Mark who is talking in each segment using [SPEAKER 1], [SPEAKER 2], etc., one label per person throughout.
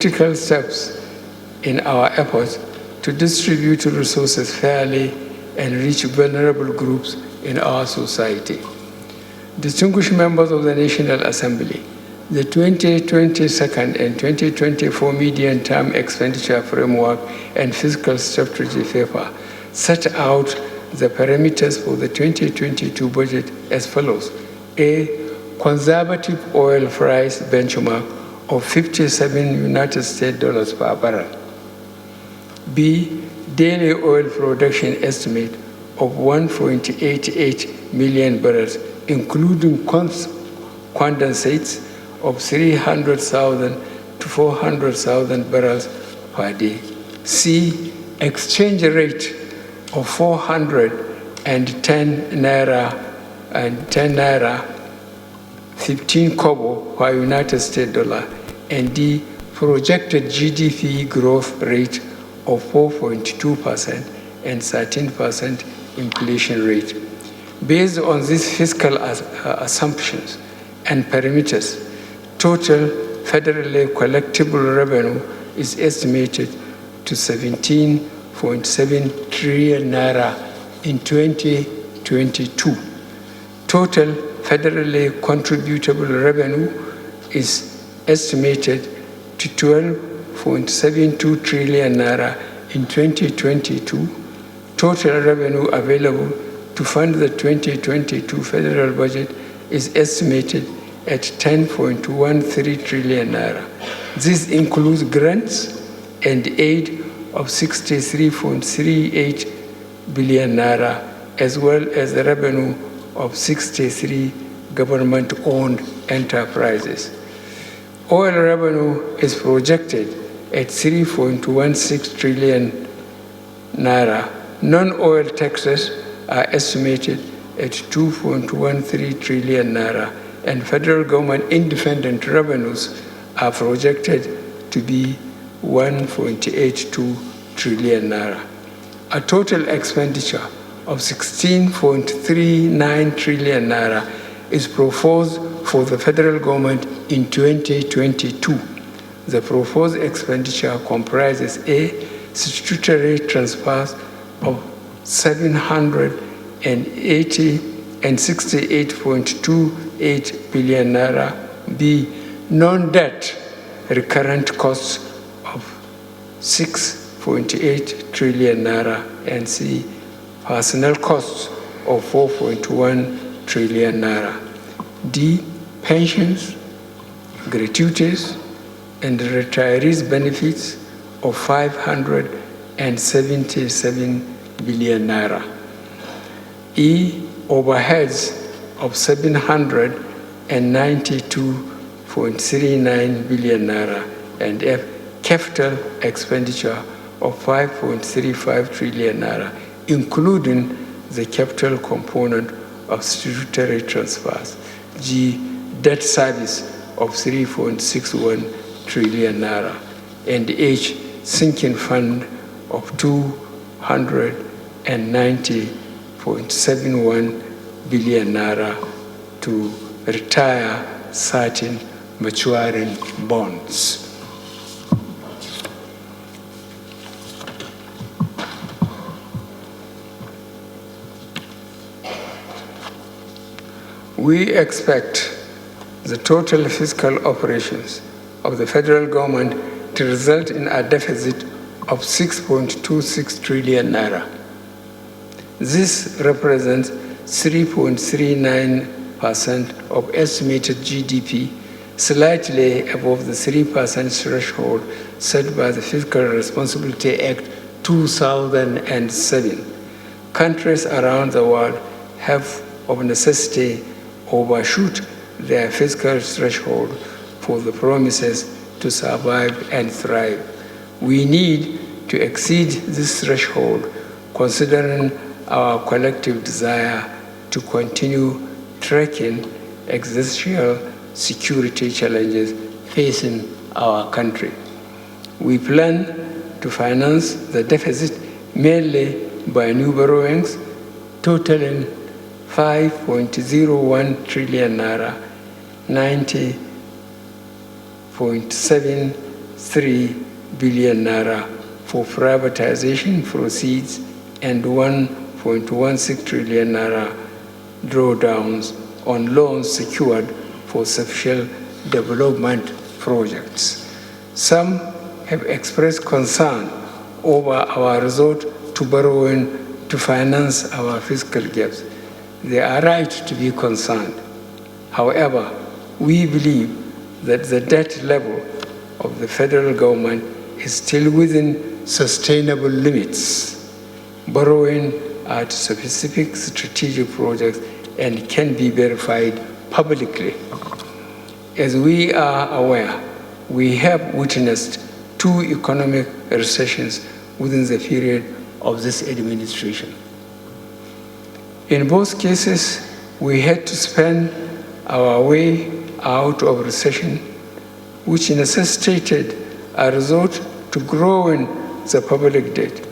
[SPEAKER 1] critical steps in our efforts to distribute resources fairly and reach vulnerable groups in our society. Distinguished members of the National Assembly, the 2022 and 2024 medium-term expenditure framework and fiscal strategy paper set out the parameters for the 2022 budget as follows. A conservative oil price benchmark of 57 United States dollars per barrel. B, daily oil production estimate of 1.88 million barrels, including condensates of 300,000 to 400,000 barrels per day. C, exchange rate of 410 naira and 10 naira 15 kobo per United States dollar, and D, projected GDP growth rate of 4.2% and 13% inflation rate. Based on these fiscal assumptions and parameters, total federally collectible revenue is estimated to 17.7 trillion naira in 2022. Total federally contributable revenue is estimated to 12.72 trillion naira in 2022. Total revenue available to fund the 2022 federal budget is estimated at 10.13 trillion naira. This includes grants and aid of 63.38 billion naira, as well as the revenue of 63 government-owned enterprises. Oil revenue is projected at 3.16 trillion naira. Non-oil taxes are estimated at 2.13 trillion naira, and federal government independent revenues are projected to be 1.82 trillion naira. A total expenditure of 16.39 trillion naira is proposed for the federal government in 2022. The proposed expenditure comprises A, statutory transfers of 768.28 billion naira, B, non-debt recurrent costs of 6.8 trillion naira, and C, personnel costs of 4.1 trillion naira. D, pensions, gratuities, and retirees' benefits of 577 billion naira. E, overheads of 792.39 billion naira, and F, capital expenditure of 5.35 trillion naira, including the capital component of statutory transfers. G, debt service of 3.61 trillion naira, and H, sinking fund of 290.71 billion naira to retire certain maturing bonds. We expect the total fiscal operations of the federal government to result in a deficit of 6.26 trillion naira. This represents 3.39% of estimated GDP, slightly above the 3% threshold set by the Fiscal Responsibility Act 2007. Countries around the world have, of necessity, overshoot their fiscal threshold for the promises to survive and thrive. We need to exceed this threshold, considering our collective desire to continue tracking existential security challenges facing our country. We plan to finance the deficit mainly by new borrowings totaling 5.01 trillion naira, 90.7 billion naira for privatization proceeds and 1.16 trillion naira drawdowns on loans secured for social development projects. Some have expressed concern over our resort to borrowing to finance our fiscal gaps. They are right to be concerned. However, we believe that the debt level of the federal government is still within sustainable limits. Borrowing at specific strategic projects and can be verified publicly. As we are aware, we have witnessed 2 economic recessions within the period of this administration. In both cases, we had to spend our way out of recession, which necessitated a resort to growing the public debt.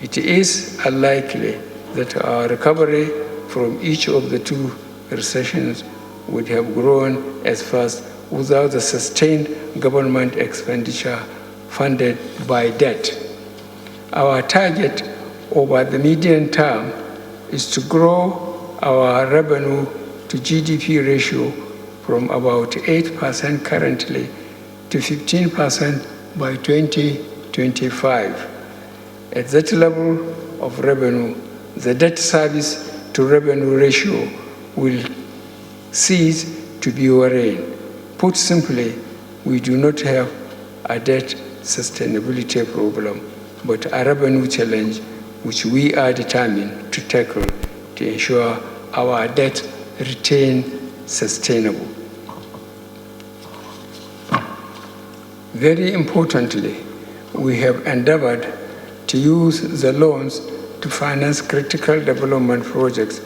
[SPEAKER 1] It is unlikely that our recovery from each of the 2 recessions would have grown as fast without the sustained government expenditure funded by debt. Our target over the medium term is to grow our revenue to GDP ratio from about 8% currently to 15% by 2025. At that level of revenue, the debt service to revenue ratio will cease to be worrying. Put simply, we do not have a debt sustainability problem, but a revenue challenge which we are determined to tackle to ensure our debt remain sustainable. Very importantly, we have endeavored to use the loans to finance critical development projects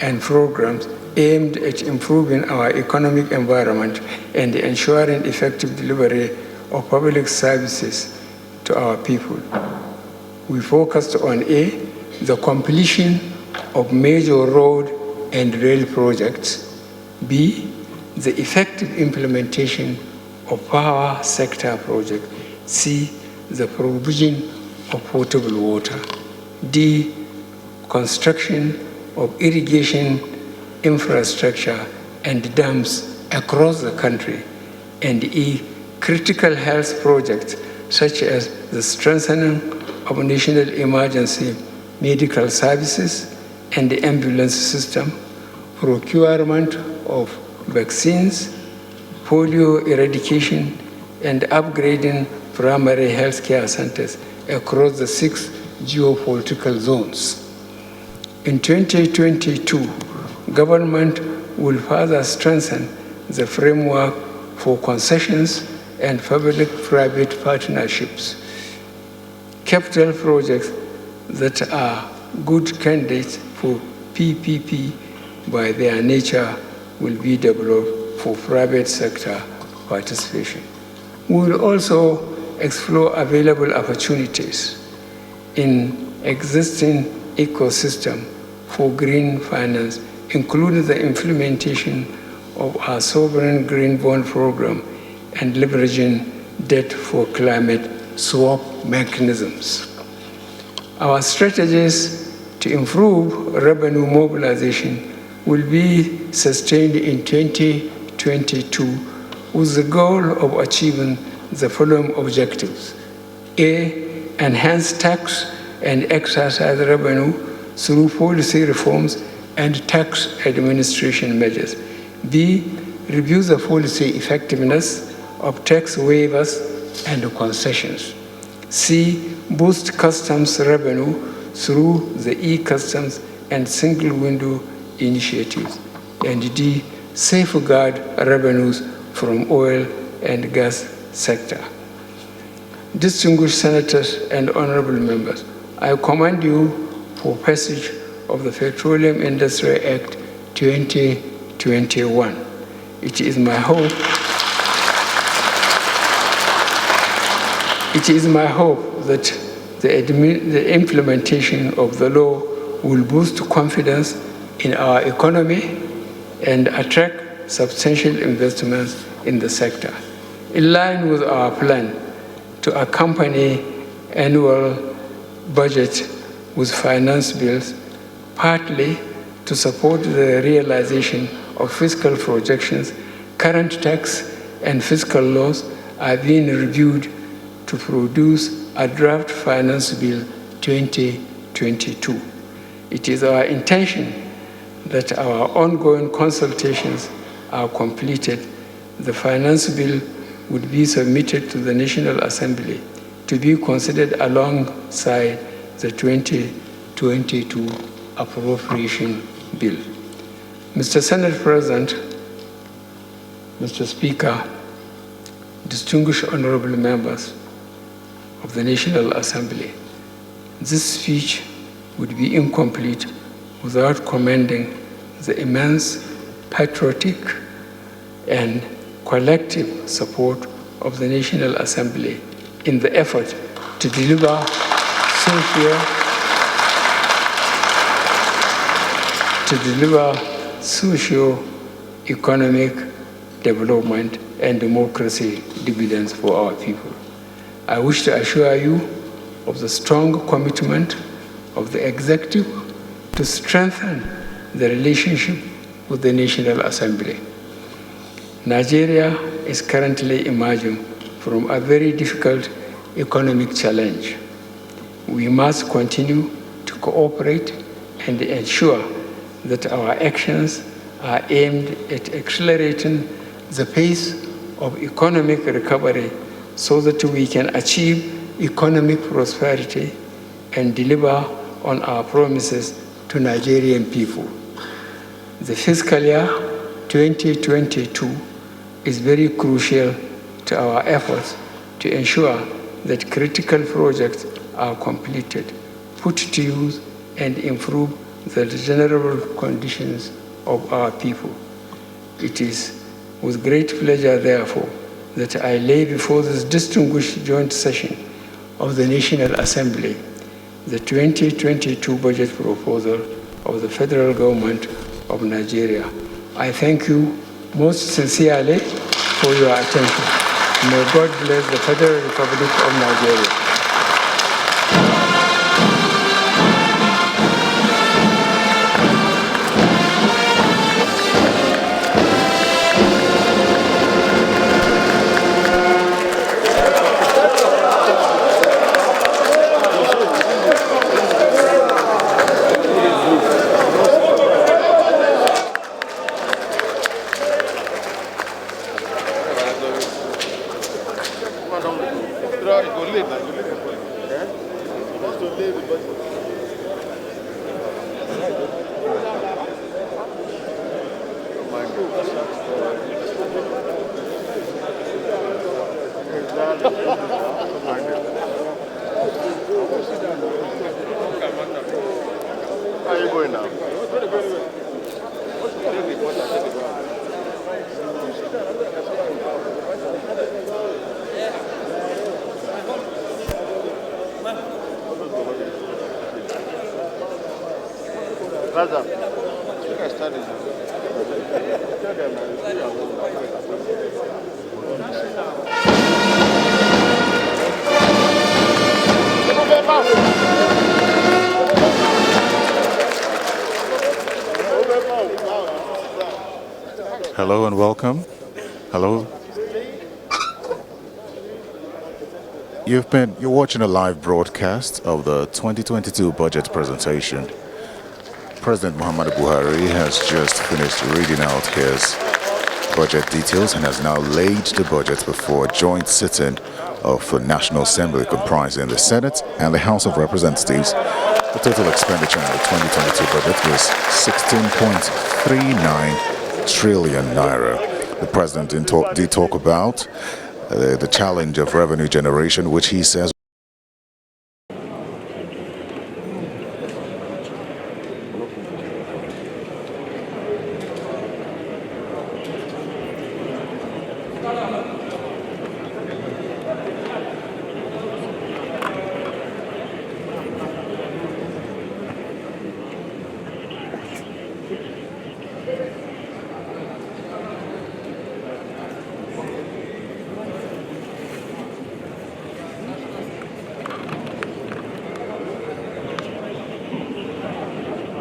[SPEAKER 1] and programs aimed at improving our economic environment and ensuring effective delivery of public services to our people. We focused on A, the completion of major road and rail projects, B, the effective implementation of power sector projects, C, the provision of potable water, D, construction of irrigation infrastructure and dams across the country, and E, critical health projects such as the strengthening of national emergency medical services and the ambulance system, procurement of vaccines, polio eradication, and upgrading primary health care centers across the 6 geopolitical zones. In 2022, government will further strengthen the framework for concessions and public-private partnerships. Capital projects that are good candidates for PPP by their nature will be developed for private sector participation. We will also explore available opportunities in existing ecosystem for green finance, including the implementation of our sovereign green bond program and leveraging debt for climate swap mechanisms. Our strategies to improve revenue mobilization will be sustained in 2022 with the goal of achieving the following objectives. A, enhance tax and excise revenue through policy reforms and tax administration measures. B, review the policy effectiveness of tax waivers and concessions. C, boost customs revenue through the e-customs and single window initiatives. And D, safeguard revenues from oil and gas sector. Distinguished senators and honorable members, I commend you for passage of the Petroleum Industry Act 2021. It is my hope that the implementation of the law will boost confidence in our economy and attract substantial investments in the sector. In line with our plan, to accompany annual budget with finance bills, partly to support the realization of fiscal projections. Current tax and fiscal laws are being reviewed to produce a draft finance bill 2022. It is our intention that our ongoing consultations are completed. The finance bill would be submitted to the National Assembly to be considered alongside the 2022 appropriation bill. Mr. Senate President, Mr. Speaker, distinguished honorable members of the National Assembly, this speech would be incomplete without commending the immense patriotic and collective support of the National Assembly in the effort to deliver socio-economic development and democracy dividends for our people. I wish to assure you of the strong commitment of the executive to strengthen the relationship with the National Assembly. Nigeria is currently emerging from a very difficult economic challenge. We must continue to cooperate and ensure that our actions are aimed at accelerating the pace of economic recovery so that we can achieve economic prosperity and deliver on our promises to Nigerian people. The fiscal year 2022 is very crucial to our efforts to ensure that critical projects are completed, put to use, and improve the general conditions of our people. It is with great pleasure, therefore, that I lay before this distinguished joint session of the National Assembly the 2022 budget proposal of the federal government of Nigeria. I thank you most sincerely for your attention. May God bless the Federal Republic of Nigeria.
[SPEAKER 2] How are you going now? Raza, I think I started.
[SPEAKER 3] Hello and welcome. Hello. You're watching a live broadcast of the 2022 budget presentation. President Muhammadu Buhari has just finished reading out his budget details and has now laid the budget before a joint sitting of the National Assembly comprising the Senate and the House of Representatives. The total expenditure in the 2022 budget was 16.39 trillion naira. The president did talk about the challenge of revenue generation, which he says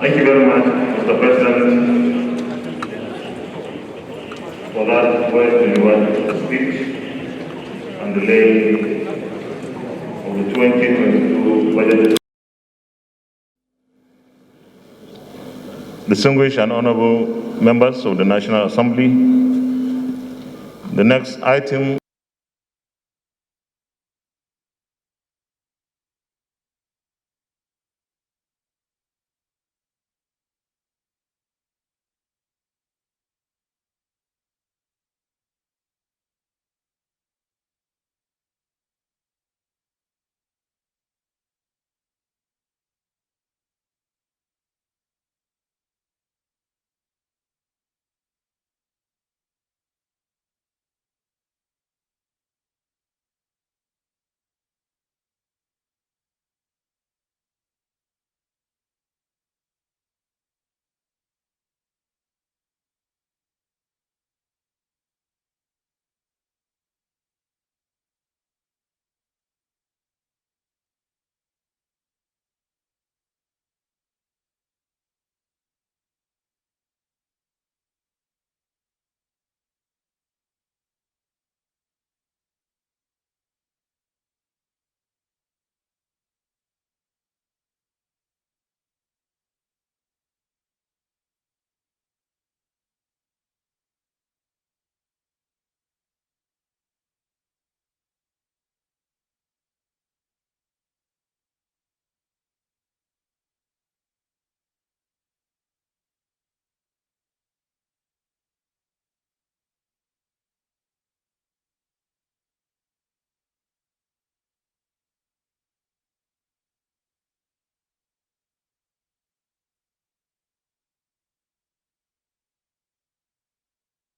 [SPEAKER 4] Thank you very much, Mr. President, for that well-delivered speech and the laying of the 2022 budget. Distinguished and honorable members of the National Assembly, the next item